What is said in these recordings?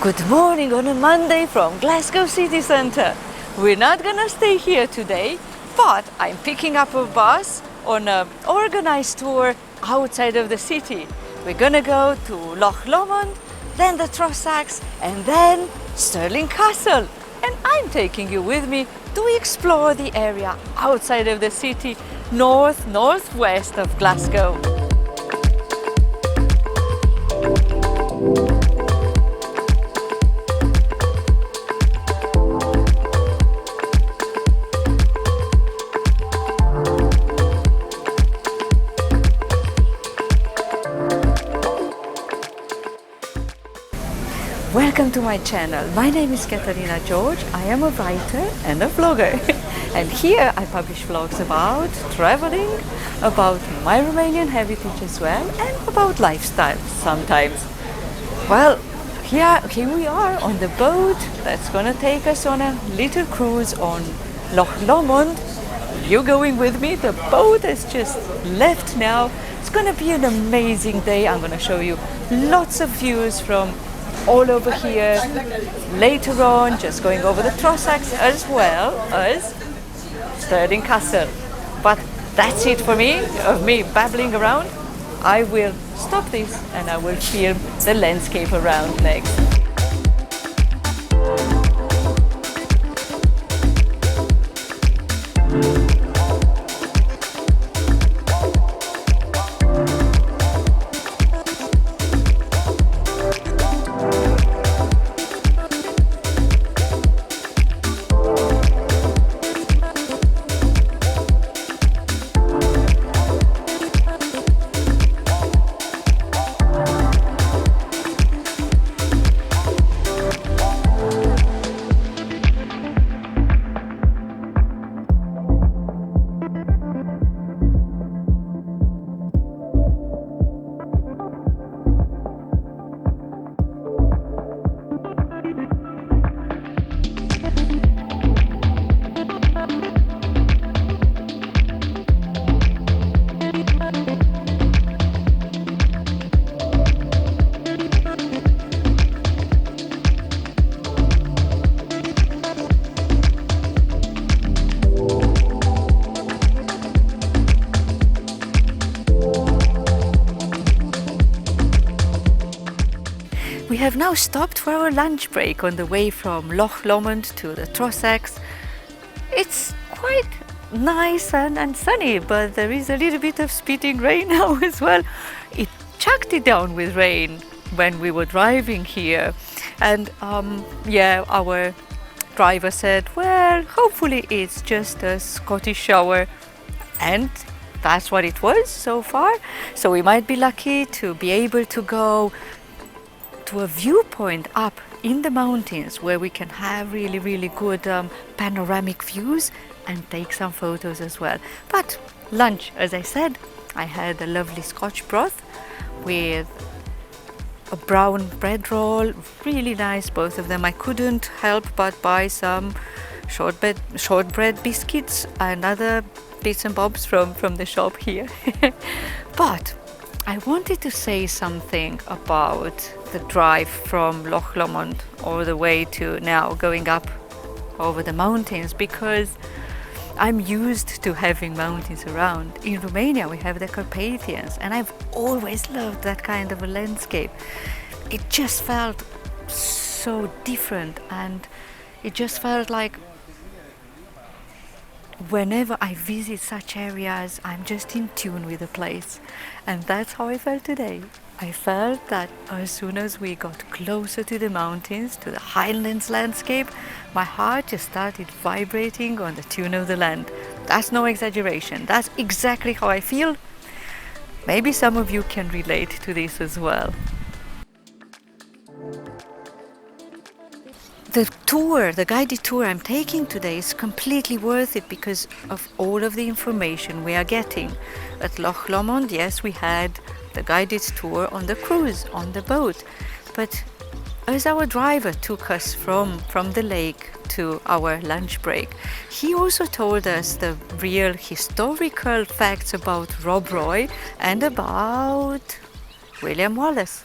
Good morning on a Monday from Glasgow city centre. We're not gonna stay here today, but I'm picking up a bus on an organised tour outside of the city. We're gonna go to Loch Lomond, then the Trossachs, and then Stirling Castle. And I'm taking you with me to explore the area outside of the city, northwest of Glasgow. Welcome to my channel. My name is Katarina George. I am a writer and a vlogger. And here I publish vlogs about traveling, about my Romanian heritage as well, and about lifestyle sometimes. Well, here we are on the boat that's gonna take us on a little cruise on Loch Lomond. You're going with me. The boat has just left now. It's gonna be an amazing day. I'm gonna show you lots of views from all over here. Later on, just going over the Trossachs as well as Stirling Castle. But that's it for me, of me babbling around. I will stop this and I will film the landscape around next. We have now stopped for our lunch break on the way from Loch Lomond to the Trossachs. It's quite nice and sunny, but there is a little bit of spitting rain now as well. It chucked it down with rain when we were driving here, and our driver said, well, hopefully it's just a Scottish shower, and that's what it was so far. So we might be lucky to be able to go to a viewpoint up in the mountains where we can have really good panoramic views and take some photos as well. But lunch, as I said, I had a lovely Scotch broth with a brown bread roll, really nice, both of them. I couldn't help but buy some shortbread biscuits and other bits and bobs from the shop here. But I wanted to say something about the drive from Loch Lomond all the way to now going up over the mountains, because I'm used to having mountains around. In Romania we have the Carpathians, and I've always loved that kind of a landscape. It just felt so different, and it just felt like whenever I visit such areas, I'm just in tune with the place. And that's how I felt today. I felt that as soon as we got closer to the mountains, to the highlands landscape, my heart just started vibrating on the tune of the land. That's no exaggeration. That's exactly how I feel. Maybe some of you can relate to this as well. The guided tour I'm taking today is completely worth it because of all of the information we are getting. At Loch Lomond, yes, we had the guided tour on the cruise, on the boat. But as our driver took us from the lake to our lunch break, he also told us the real historical facts about Rob Roy and about William Wallace.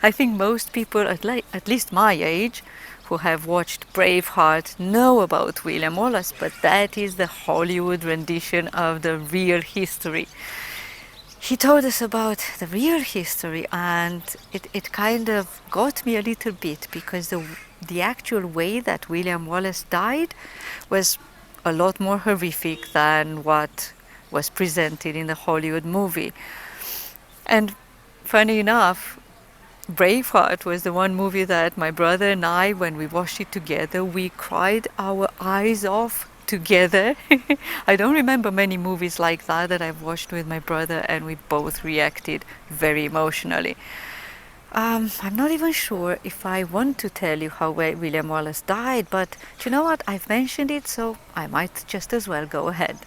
I think most people, at least my age, who have watched Braveheart know about William Wallace, but that is the Hollywood rendition of the real history. He told us about the real history, and it kind of got me a little bit, because the actual way that William Wallace died was a lot more horrific than what was presented in the Hollywood movie. And funny enough, Braveheart was the one movie that my brother and I, when we watched it together, we cried our eyes off together. I don't remember many movies like that I've watched with my brother, and we both reacted very emotionally. I'm not even sure if I want to tell you how William Wallace died, but do you know what? I've mentioned it, so I might just as well go ahead.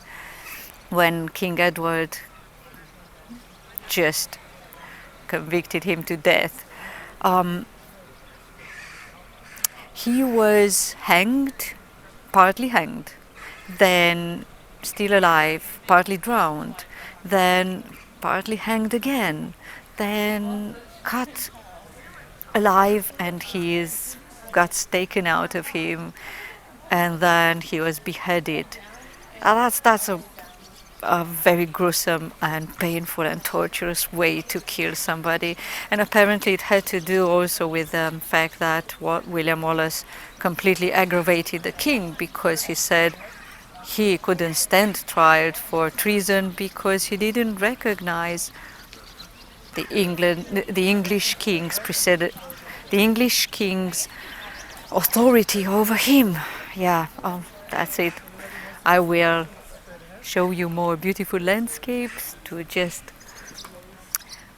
When King Edward just convicted him to death, he was hanged, partly hanged, then still alive, partly drowned, then partly hanged again, then cut alive and his guts taken out of him, and then he was beheaded. That's a very gruesome and painful and torturous way to kill somebody. And apparently it had to do also with the fact that William Wallace completely aggravated the king, because he said he couldn't stand trial for treason because he didn't recognize the English king's authority over him. Yeah, that's it. I will show you more beautiful landscapes to just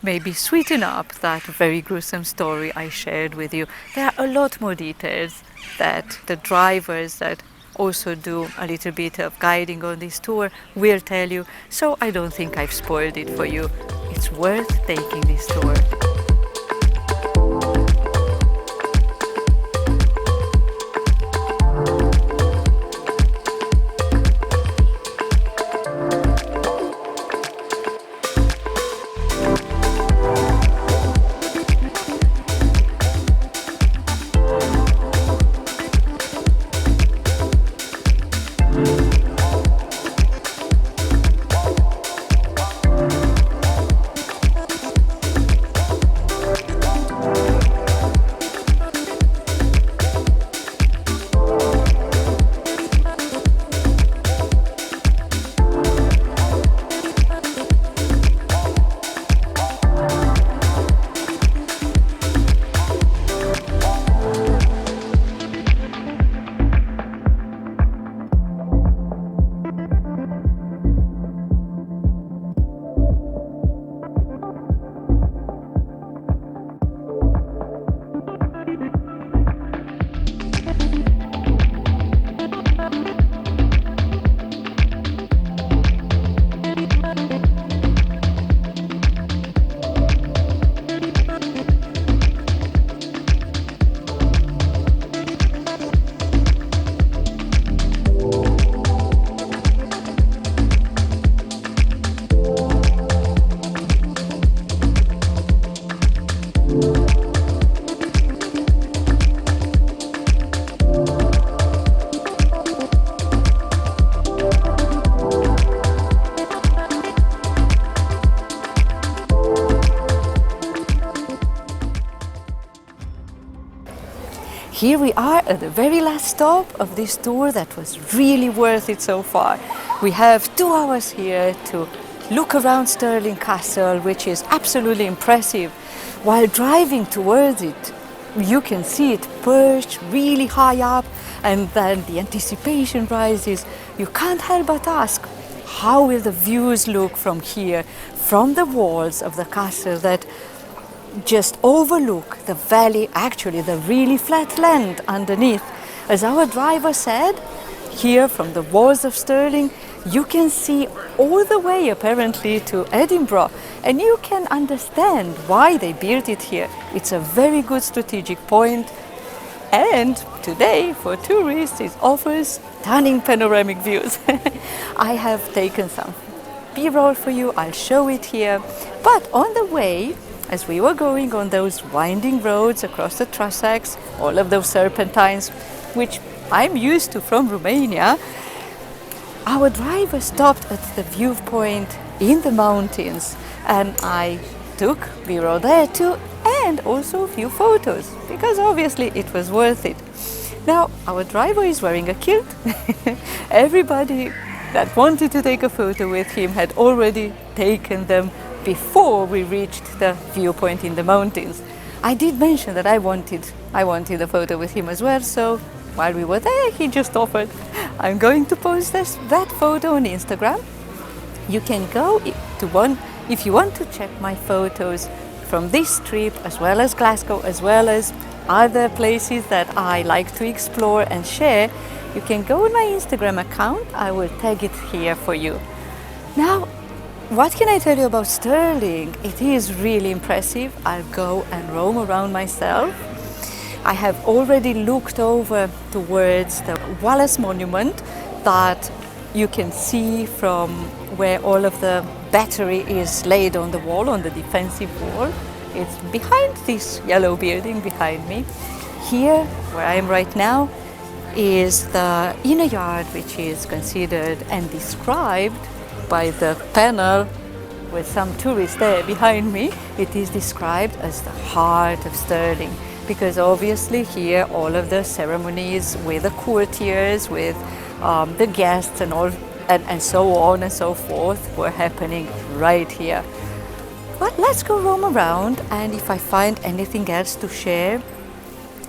maybe sweeten up that very gruesome story I shared with you. There are a lot more details that the drivers that also do a little bit of guiding on this tour will tell you, so I don't think I've spoiled it for you. It's worth taking this tour. Here we are at the very last stop of this tour that was really worth it so far. We have 2 hours here to look around Stirling Castle, which is absolutely impressive. While driving towards it, you can see it perched really high up, and then the anticipation rises. You can't help but ask, how will the views look from here, from the walls of the castle that just overlook the valley, actually the really flat land underneath. As our driver said, here from the walls of Stirling, you can see all the way apparently to Edinburgh, and you can understand why they built it here. It's a very good strategic point, and today for tourists it offers stunning panoramic views. I have taken some B-roll for you, I'll show it here, but on the way as we were going on those winding roads across the Trossachs, all of those serpentines, which I'm used to from Romania, our driver stopped at the viewpoint in the mountains, and we were there too, and also a few photos, because obviously it was worth it. Now, our driver is wearing a kilt. Everybody that wanted to take a photo with him had already taken them before we reached the viewpoint in the mountains. I did mention that I wanted a photo with him as well, so while we were there, he just offered. I'm going to post that photo on Instagram. You can go to one if you want to check my photos from this trip, as well as Glasgow, as well as other places that I like to explore and share. You can go on my Instagram account. I will tag it here for you. Now, what can I tell you about Stirling? It is really impressive. I'll go and roam around myself. I have already looked over towards the Wallace monument that you can see from where all of the battery is laid on the wall, on the defensive wall. It's behind this yellow building behind me. Here, where I am right now, is the inner yard, which is considered and described by the panel with some tourists there behind me. It is described as the heart of Stirling, because obviously here all of the ceremonies with the courtiers, with the guests and all, and so on and so forth were happening right here. But let's go roam around, and if I find anything else to share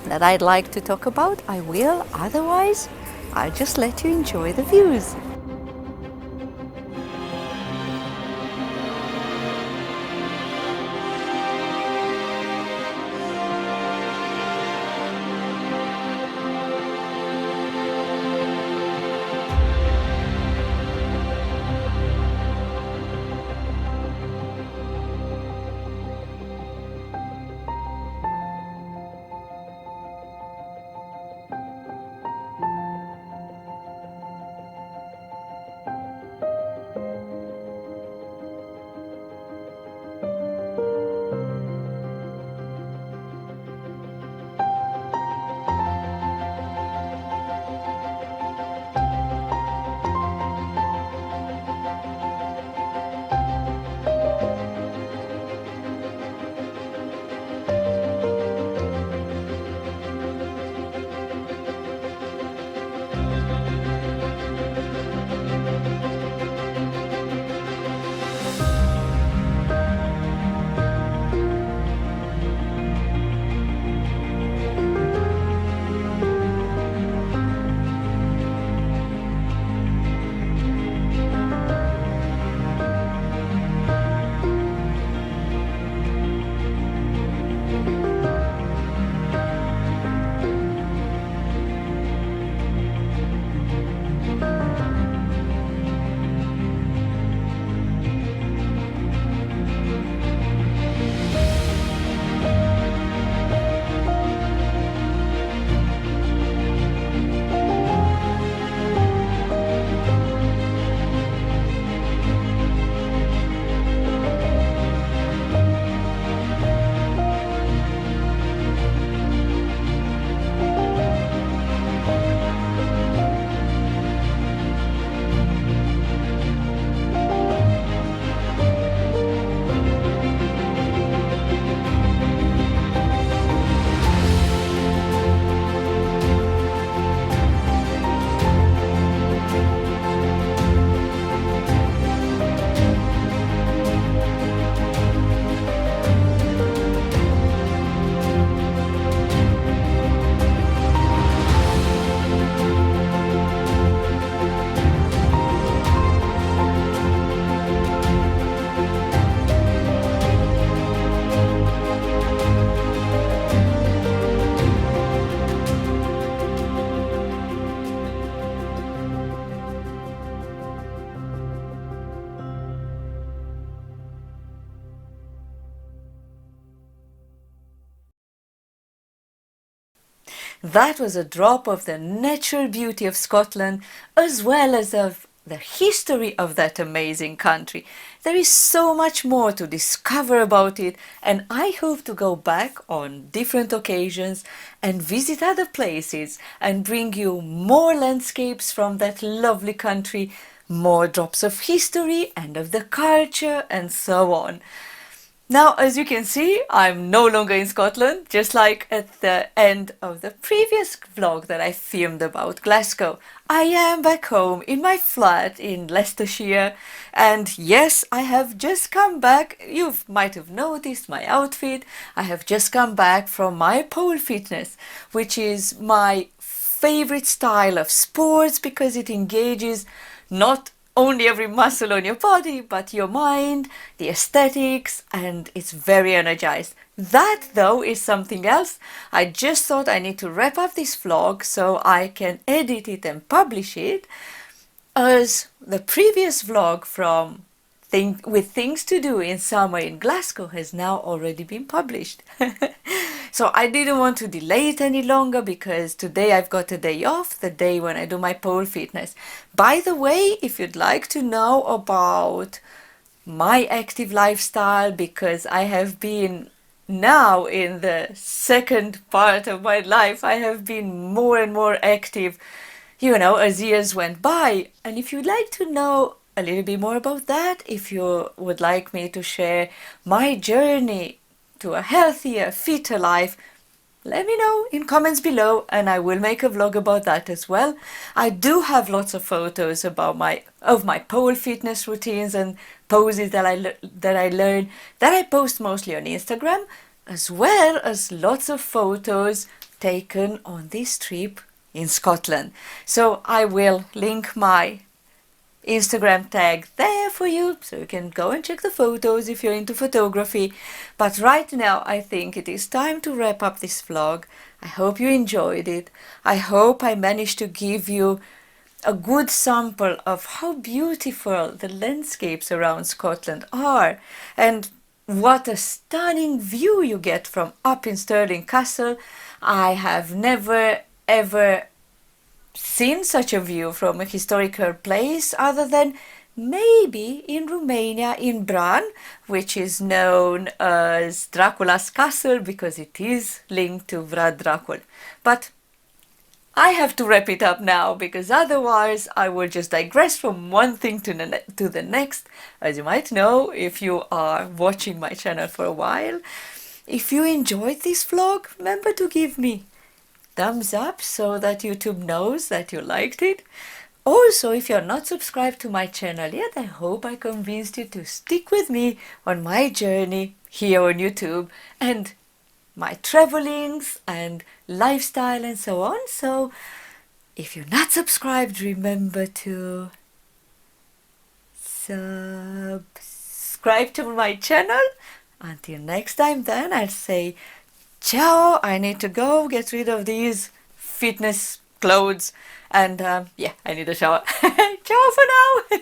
that I'd like to talk about, I will. Otherwise, I'll just let you enjoy the views. That was a drop of the natural beauty of Scotland, as well as of the history of that amazing country. There is so much more to discover about it, and I hope to go back on different occasions and visit other places and bring you more landscapes from that lovely country, more drops of history and of the culture and so on. Now, as you can see, I'm no longer in Scotland, just like at the end of the previous vlog that I filmed about Glasgow. I am back home in my flat in Leicestershire, and yes, I have just come back. You might have noticed my outfit. I have just come back from my pole fitness, which is my favorite style of sports because it engages not only every muscle on your body, but your mind, the aesthetics, and it's very energized. That, though, is something else. I just thought I need to wrap up this vlog so I can edit it and publish it, as the previous vlog from with things to do in summer in Glasgow has now already been published. So I didn't want to delay it any longer because today I've got a day off, the day when I do my pole fitness. By the way, if you'd like to know about my active lifestyle, because I have been now in the second part of my life, I have been more and more active, you know, as years went by. And if you'd like to know a little bit more about that, if you would like me to share my journey to a healthier, fitter life, let me know in comments below and I will make a vlog about that as well. I do have lots of photos about my pole fitness routines and poses that I learned that I post mostly on Instagram, as well as lots of photos taken on this trip in Scotland. So I will link my Instagram tag there for you, so you can go and check the photos if you're into photography. But right now I think it is time to wrap up this vlog. I hope you enjoyed it. I hope I managed to give you a good sample of how beautiful the landscapes around Scotland are and what a stunning view you get from up in Stirling Castle. I have never ever seen such a view from a historical place other than maybe in Romania, in Bran, which is known as Dracula's castle because it is linked to Vlad Dracul. But I have to wrap it up now because otherwise I will just digress from one thing to the next. As you might know if you are watching my channel for a while. If you enjoyed this vlog, remember to give me thumbs up so that YouTube knows that you liked it. Also, if you're not subscribed to my channel yet, I hope I convinced you to stick with me on my journey here on YouTube and my travelings and lifestyle and so on. So if you're not subscribed, remember to subscribe to my channel. Until next time then, I'll say ciao, I need to go get rid of these fitness clothes and yeah, I need a shower. Ciao for now.